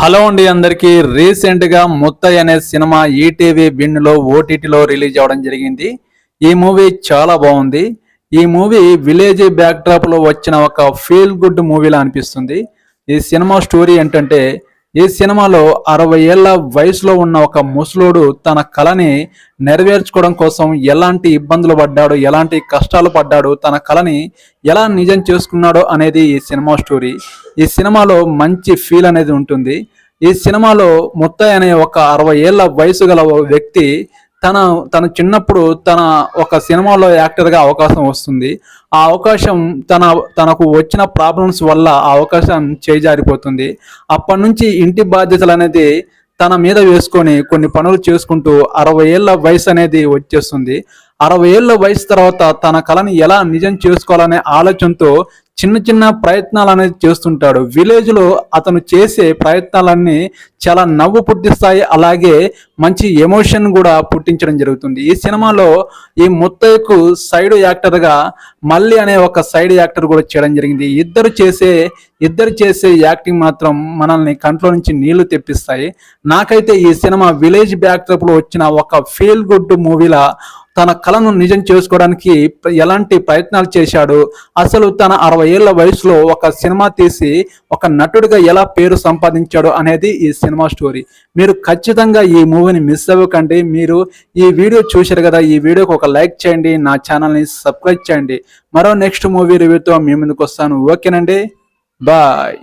Hello అండి అందరికీ. Recent గా ముత్తయ్య అనే సినిమా ఈటీవీ బిన్ ఓటీటీలో రిలీజ్ అవ్వడం జరిగింది. ఈ మూవీ చాలా బాగుంది. ఈ మూవీ విలేజ్ బ్యాక్ డ్రాప్ లో వచ్చిన ఒక ఫీల్ గుడ్ మూవీలా అనిపిస్తుంది. ఈ సినిమా స్టోరీ ఏంటంటే, ఈ సినిమాలో 60 ఏళ్ల వయసులో ఉన్న ఒక ముసలోడు తన కళని నెరవేర్చుకోవడం కోసం ఎలాంటి ఇబ్బందులు పడ్డాడు, ఎలాంటి కష్టాలు పడ్డాడు, తన కళని ఎలా నిజం చేసుకున్నాడో అనేది ఈ సినిమా స్టోరీ. ఈ సినిమాలో మంచి ఫీల్ అనేది ఉంటుంది. ఈ సినిమాలో ముత్తయ్య అనే ఒక 60 ఏళ్ల వయసు గల వ్యక్తి తన చిన్నప్పుడు ఒక సినిమాలో యాక్టర్గా అవకాశం వస్తుంది. ఆ అవకాశం తనకు వచ్చిన ప్రాబ్లమ్స్ వల్ల ఆ అవకాశం చేజారిపోతుంది. అప్పటి నుంచి ఇంటి బాధ్యతలు అనేది తన మీద వేసుకొని కొన్ని పనులు చేసుకుంటూ 60 ఏళ్ల వయసు అనేది వచ్చేస్తుంది. 60 ఏళ్ల వయసు తర్వాత తన కళని ఎలా నిజం చేసుకోవాలనే ఆలోచనతో చిన్న చిన్న ప్రయత్నాలు అనేది చేస్తుంటాడు. విలేజ్ లో అతను చేసే ప్రయత్నాలన్నీ చాలా నవ్వు పుట్టిస్తాయి, అలాగే మంచి ఎమోషన్ కూడా పుట్టించడం జరుగుతుంది. ఈ సినిమాలో ఈ ముత్తయ్యకు సైడ్ యాక్టర్ గా మల్లి అనే ఒక సైడ్ యాక్టర్ కూడా చేయడం జరిగింది. ఇద్దరు చేసే యాక్టింగ్ మాత్రం మనల్ని కంట్లో నుంచి నీళ్లు తెప్పిస్తాయి. నాకైతే ఈ సినిమా విలేజ్ బ్యాక్ డ్రాప్ లో వచ్చిన ఒక ఫీల్ గుడ్ మూవీలా తన కళను నిజం చేసుకోవడానికి ఎలాంటి ప్రయత్నాలు చేశాడు, అసలు తన 60 ఏళ్ల వయసులో ఒక సినిమా తీసి ఒక నటుడిగా ఎలా పేరు సంపాదించాడు అనేది ఈ సినిమా స్టోరీ. మీరు ఖచ్చితంగా ఈ మూవీని మిస్ అవ్వకండి. మీరు ఈ వీడియో చూశారు కదా, ఈ వీడియోకి ఒక లైక్ చేయండి, నా ఛానల్ని సబ్స్క్రైబ్ చేయండి. మరో నెక్స్ట్ మూవీ రివ్యూతో మీ ముందుకు వస్తాను. ఓకేనండి, బాయ్.